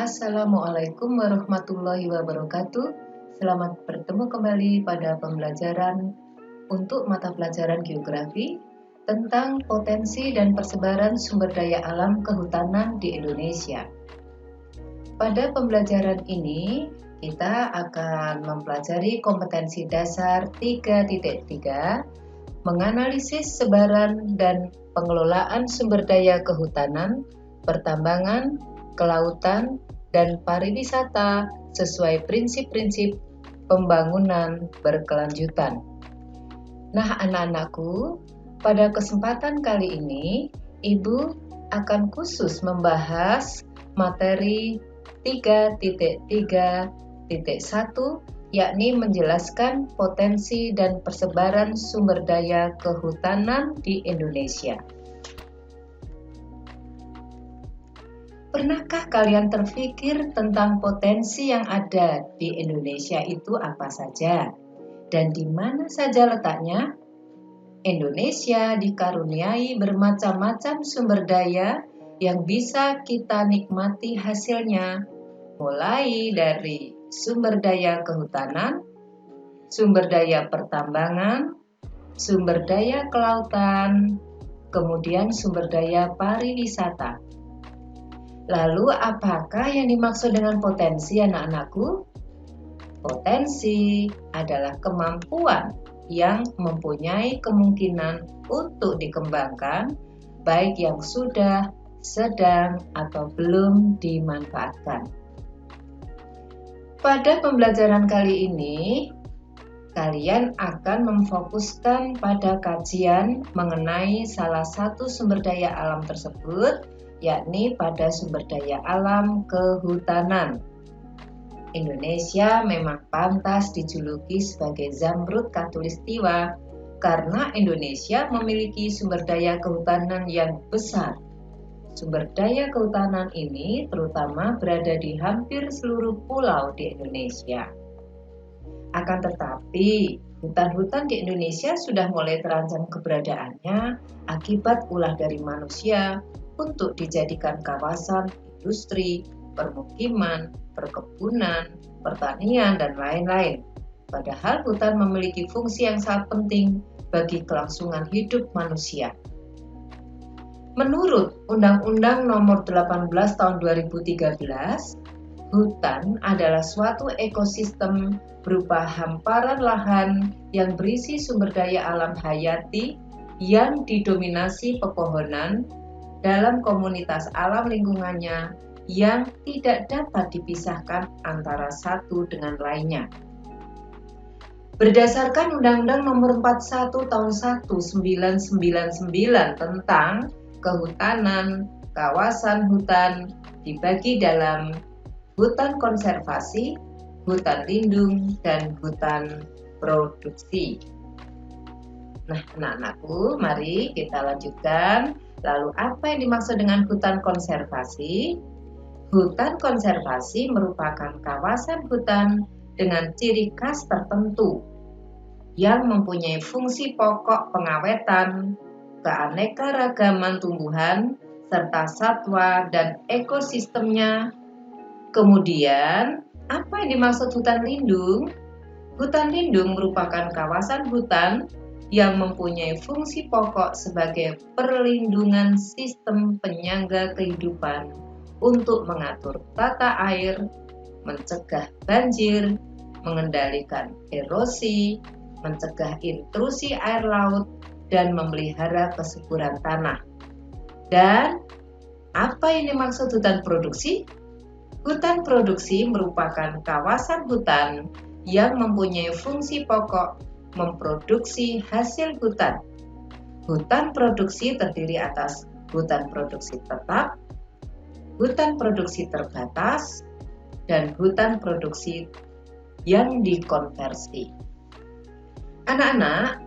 Assalamualaikum warahmatullahi wabarakatuh. Selamat bertemu kembali pada pembelajaran untuk mata pelajaran geografi tentang potensi dan persebaran sumber daya alam kehutanan di Indonesia. Pada pembelajaran ini, kita akan mempelajari kompetensi dasar 3.3, menganalisis sebaran dan pengelolaan sumber daya kehutanan, pertambangan, kelautan, dan pariwisata sesuai prinsip-prinsip pembangunan berkelanjutan. Nah, anak-anakku, pada kesempatan kali ini, Ibu akan khusus membahas materi 3.3.1, yakni menjelaskan potensi dan persebaran sumber daya kehutanan di Indonesia. Pernahkah kalian terpikir tentang potensi yang ada di Indonesia itu apa saja? Dan di mana saja letaknya? Indonesia dikaruniai bermacam-macam sumber daya yang bisa kita nikmati hasilnya, mulai dari sumber daya kehutanan, sumber daya pertambangan, sumber daya kelautan, kemudian sumber daya pariwisata. Lalu apakah yang dimaksud dengan potensi, anak-anakku? Potensi adalah kemampuan yang mempunyai kemungkinan untuk dikembangkan, baik yang sudah, sedang, atau belum dimanfaatkan. Pada pembelajaran kali ini, kalian akan memfokuskan pada kajian mengenai salah satu sumber daya alam tersebut, yakni pada sumber daya alam kehutanan. Indonesia memang pantas dijuluki sebagai Zamrud Khatulistiwa karena Indonesia memiliki sumber daya kehutanan yang besar. Sumber daya kehutanan ini terutama berada di hampir seluruh pulau di Indonesia. Akan tetapi, hutan-hutan di Indonesia sudah mulai terancam keberadaannya akibat ulah dari manusia untuk dijadikan kawasan industri, permukiman, perkebunan, pertanian, dan lain-lain. Padahal hutan memiliki fungsi yang sangat penting bagi kelangsungan hidup manusia. Menurut Undang-Undang Nomor 18 Tahun 2013, hutan adalah suatu ekosistem berupa hamparan lahan yang berisi sumber daya alam hayati yang didominasi pepohonan dalam komunitas alam lingkungannya yang tidak dapat dipisahkan antara satu dengan lainnya. Berdasarkan Undang-Undang Nomor 41 Tahun 1999 tentang kehutanan, kawasan hutan dibagi dalam hutan konservasi, hutan lindung, dan hutan produksi. Nah, anak-anakku, mari kita lanjutkan. Lalu apa yang dimaksud dengan hutan konservasi? Hutan konservasi merupakan kawasan hutan dengan ciri khas tertentu yang mempunyai fungsi pokok pengawetan, keanekaragaman tumbuhan, serta satwa dan ekosistemnya. Kemudian, apa yang dimaksud hutan lindung? Hutan lindung merupakan kawasan hutan yang mempunyai fungsi pokok sebagai perlindungan sistem penyangga kehidupan untuk mengatur tata air, mencegah banjir, mengendalikan erosi, mencegah intrusi air laut, dan memelihara kesuburan tanah. Dan apa yang dimaksud hutan produksi? Hutan produksi merupakan kawasan hutan yang mempunyai fungsi pokok memproduksi hasil hutan. Hutan produksi terdiri atas hutan produksi tetap, hutan produksi terbatas, dan hutan produksi yang dikonversi. Anak-anak,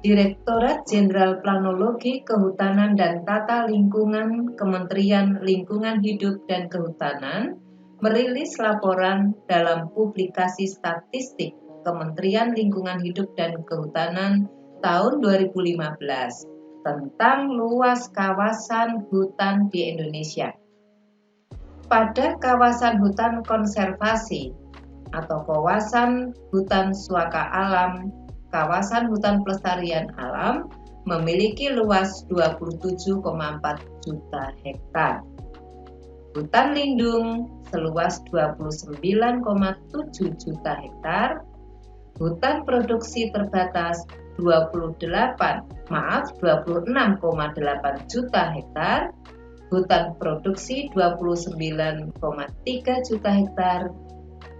Direktorat Jenderal Planologi Kehutanan dan Tata Lingkungan Kementerian Lingkungan Hidup dan Kehutanan merilis laporan dalam publikasi statistik Kementerian Lingkungan Hidup dan Kehutanan tahun 2015 tentang luas kawasan hutan di Indonesia. pada kawasan hutan konservasi atau kawasan hutan suaka alam, kawasan hutan pelestarian alam memiliki luas 27,4 juta hektar. Hutan lindung seluas 29,7 juta hektar. Hutan produksi terbatas 26,8 juta hektar. Hutan produksi 29,3 juta hektar.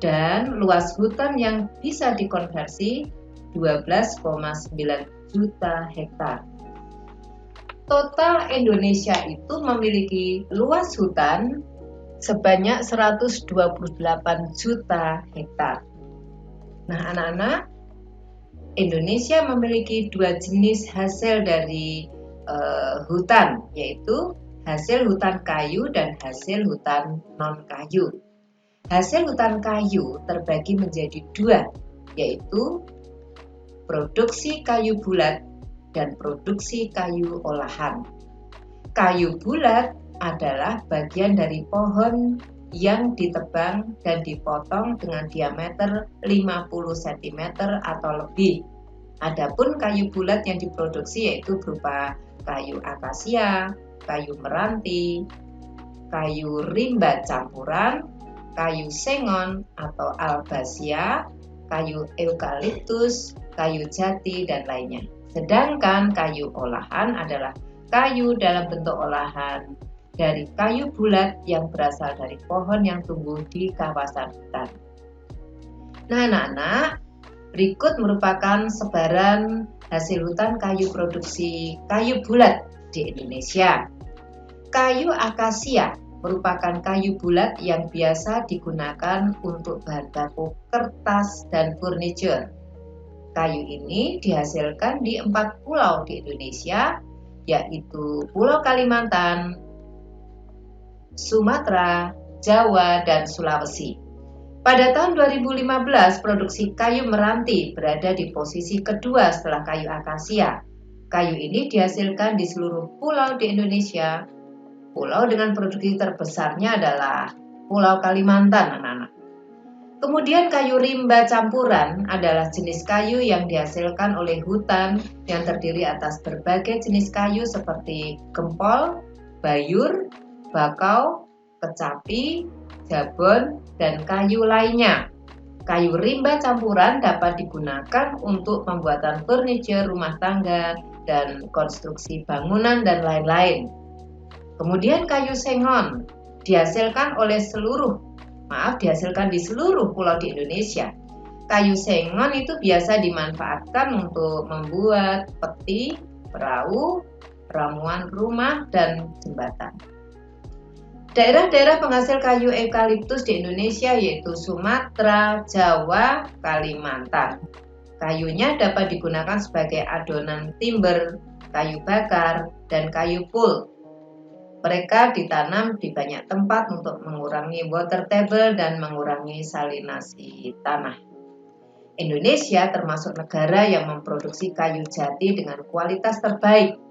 Dan luas hutan yang bisa dikonversi 12,9 juta hektar. Total Indonesia itu memiliki luas hutan sebanyak 128 juta hektar. Nah, anak-anak, Indonesia memiliki dua jenis hasil dari hutan, yaitu hasil hutan kayu dan hasil hutan non-kayu. Hasil hutan kayu terbagi menjadi dua, yaitu produksi kayu bulat dan produksi kayu olahan. Kayu bulat adalah bagian dari pohon yang ditebang dan dipotong dengan diameter 50 cm atau lebih. Adapun kayu bulat yang diproduksi yaitu berupa kayu akasia, kayu meranti, kayu rimba campuran, kayu sengon atau albasia, kayu eukaliptus, kayu jati, dan lainnya. Sedangkan kayu olahan adalah kayu dalam bentuk olahan dari kayu bulat yang berasal dari pohon yang tumbuh di kawasan hutan. Nah, anak-anak, berikut merupakan sebaran hasil hutan kayu produksi kayu bulat di Indonesia. Kayu akasia merupakan kayu bulat yang biasa digunakan untuk bahan baku kertas dan furniture. Kayu ini dihasilkan di 4 pulau di Indonesia, yaitu Pulau Kalimantan, Sumatera, Jawa, dan Sulawesi. Pada tahun 2015, produksi kayu meranti berada di posisi kedua setelah kayu akasia. Kayu ini dihasilkan di seluruh pulau di Indonesia. Pulau dengan produksi terbesarnya adalah Pulau Kalimantan, anak-anak. Kemudian kayu rimba campuran adalah jenis kayu yang dihasilkan oleh hutan yang terdiri atas berbagai jenis kayu seperti gempol, bayur, bakau, kecapi, jabon, dan kayu lainnya. Kayu rimba campuran dapat digunakan untuk pembuatan furniture rumah tangga dan konstruksi bangunan dan lain-lain. Kemudian kayu sengon dihasilkan di seluruh pulau di Indonesia. Kayu sengon itu biasa dimanfaatkan untuk membuat peti, perahu, ramuan rumah, dan jembatan. Daerah-daerah penghasil kayu eukaliptus di Indonesia yaitu Sumatera, Jawa, Kalimantan. Kayunya dapat digunakan sebagai adonan timber, kayu bakar, dan kayu pulp. Mereka ditanam di banyak tempat untuk mengurangi water table dan mengurangi salinasi tanah. Indonesia termasuk negara yang memproduksi kayu jati dengan kualitas terbaik.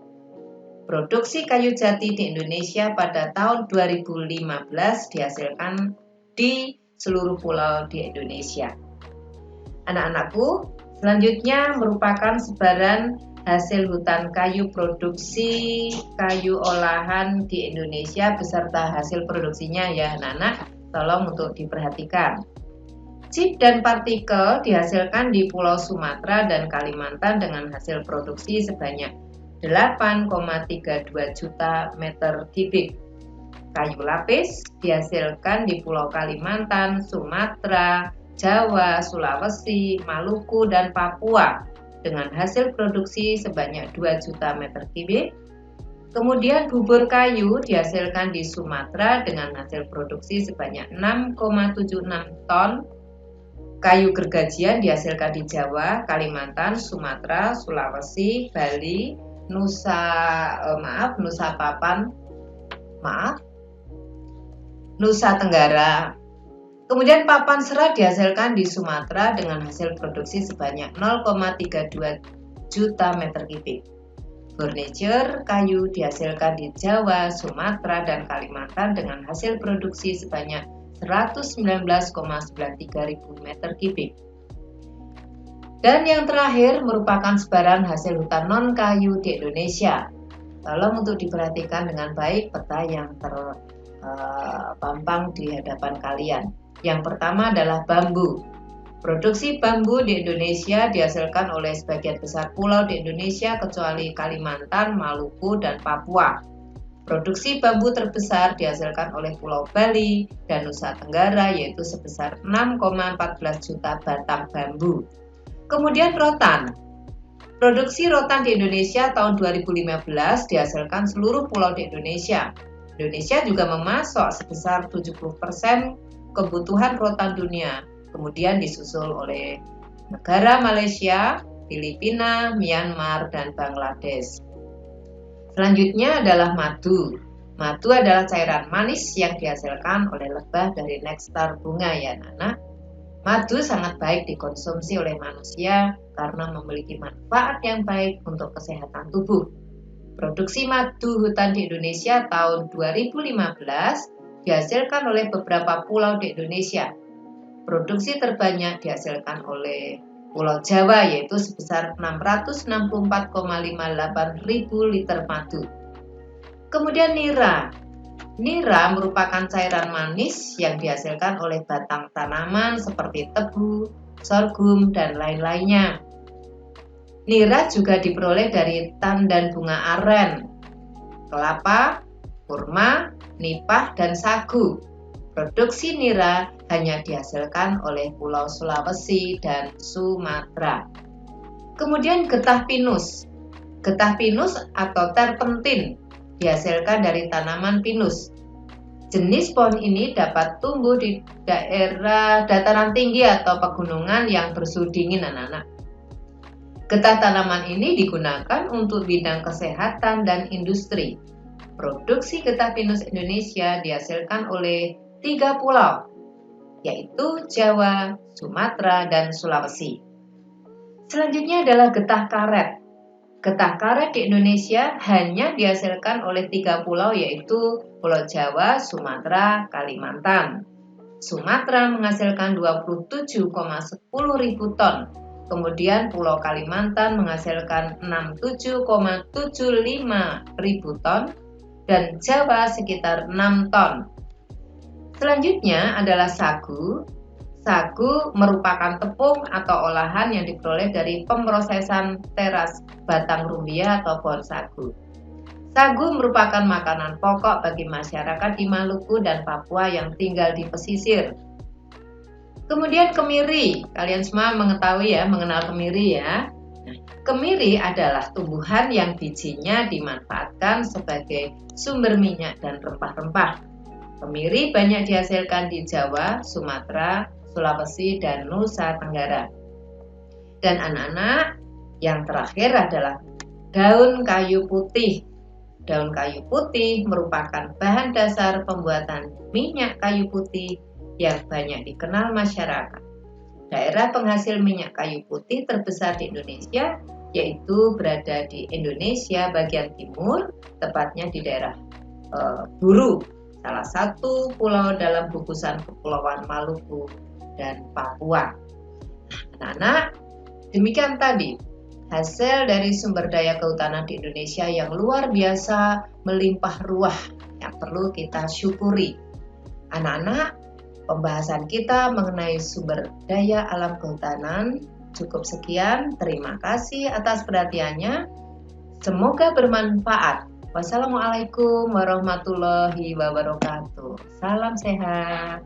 Produksi kayu jati di Indonesia pada tahun 2015 dihasilkan di seluruh pulau di Indonesia. Anak-anakku, selanjutnya merupakan sebaran hasil hutan kayu produksi kayu olahan di Indonesia beserta hasil produksinya ya anak-anak, tolong untuk diperhatikan. Chip dan partikel dihasilkan di Pulau Sumatera dan Kalimantan dengan hasil produksi sebanyak 8,32 juta meter kubik. Kayu lapis dihasilkan di Pulau Kalimantan, Sumatera, Jawa, Sulawesi, Maluku, dan Papua dengan hasil produksi sebanyak 2 juta meter kubik. Kemudian bubur kayu dihasilkan di Sumatera dengan hasil produksi sebanyak 6,76 ton. Kayu gergajian dihasilkan di Jawa, Kalimantan, Sumatera, Sulawesi, Bali, Nusa Tenggara. Kemudian papan serat dihasilkan di Sumatera dengan hasil produksi sebanyak 0,32 juta meter kubik. Furniture kayu dihasilkan di Jawa, Sumatera, dan Kalimantan dengan hasil produksi sebanyak 119,93 ribu meter kubik. Dan yang terakhir merupakan sebaran hasil hutan non-kayu di Indonesia. Tolong untuk diperhatikan dengan baik peta yang terpampang di hadapan kalian. Yang pertama adalah bambu. Produksi bambu di Indonesia dihasilkan oleh sebagian besar pulau di Indonesia kecuali Kalimantan, Maluku, dan Papua. Produksi bambu terbesar dihasilkan oleh Pulau Bali dan Nusa Tenggara yaitu sebesar 6,14 juta batang bambu. Kemudian rotan. Produksi rotan di Indonesia tahun 2015 dihasilkan seluruh pulau di Indonesia. Indonesia juga memasok sebesar 70% kebutuhan rotan dunia. Kemudian disusul oleh negara Malaysia, Filipina, Myanmar, dan Bangladesh. Selanjutnya adalah madu. Madu adalah cairan manis yang dihasilkan oleh lebah dari nektar bunga ya anak-anak. Madu sangat baik dikonsumsi oleh manusia karena memiliki manfaat yang baik untuk kesehatan tubuh. Produksi madu hutan di Indonesia tahun 2015 dihasilkan oleh beberapa pulau di Indonesia. Produksi terbanyak dihasilkan oleh Pulau Jawa yaitu sebesar 664,58 ribu liter madu. Kemudian nira. Nira merupakan cairan manis yang dihasilkan oleh batang tanaman seperti tebu, sorghum, dan lain-lainnya. Nira juga diperoleh dari tandan bunga aren, kelapa, kurma, nipah, dan sagu. Produksi nira hanya dihasilkan oleh Pulau Sulawesi dan Sumatera. Kemudian getah pinus. Getah pinus atau terpentin dihasilkan dari tanaman pinus. Jenis pohon ini dapat tumbuh di daerah dataran tinggi atau pegunungan yang bersuhu dingin anak-anak. Getah tanaman ini digunakan untuk bidang kesehatan dan industri. Produksi getah pinus Indonesia dihasilkan oleh 3 pulau, yaitu Jawa, Sumatera, dan Sulawesi. Selanjutnya adalah getah karet. Getah karet di Indonesia hanya dihasilkan oleh 3 pulau yaitu Pulau Jawa, Sumatera, Kalimantan. Sumatera menghasilkan 27,10 ribu ton. Kemudian Pulau Kalimantan menghasilkan 67,75 ribu ton dan Jawa sekitar 6 ton. Selanjutnya adalah sagu. Sagu merupakan tepung atau olahan yang diperoleh dari pemrosesan teras batang rumbia atau pohon sagu. Sagu merupakan makanan pokok bagi masyarakat di Maluku dan Papua yang tinggal di pesisir. Kemudian kemiri, kalian semua mengetahui ya, mengenal kemiri ya. Kemiri adalah tumbuhan yang bijinya dimanfaatkan sebagai sumber minyak dan rempah-rempah. Kemiri banyak dihasilkan di Jawa, Sumatera, Sulawesi, dan Nusa Tenggara. Dan anak-anak, yang terakhir adalah daun kayu putih. Daun kayu putih merupakan bahan dasar pembuatan minyak kayu putih yang banyak dikenal masyarakat. Daerah penghasil minyak kayu putih terbesar di Indonesia yaitu berada di Indonesia bagian timur, tepatnya di daerah Buru, salah satu pulau dalam gugusan Kepulauan Maluku dan Papua. Anak-anak, demikian tadi hasil dari sumber daya kehutanan di Indonesia yang luar biasa melimpah ruah yang perlu kita syukuri. Anak-anak, pembahasan kita mengenai sumber daya alam kehutanan cukup sekian. Terima kasih atas perhatiannya. Semoga bermanfaat. Wassalamualaikum warahmatullahi wabarakatuh. Salam sehat.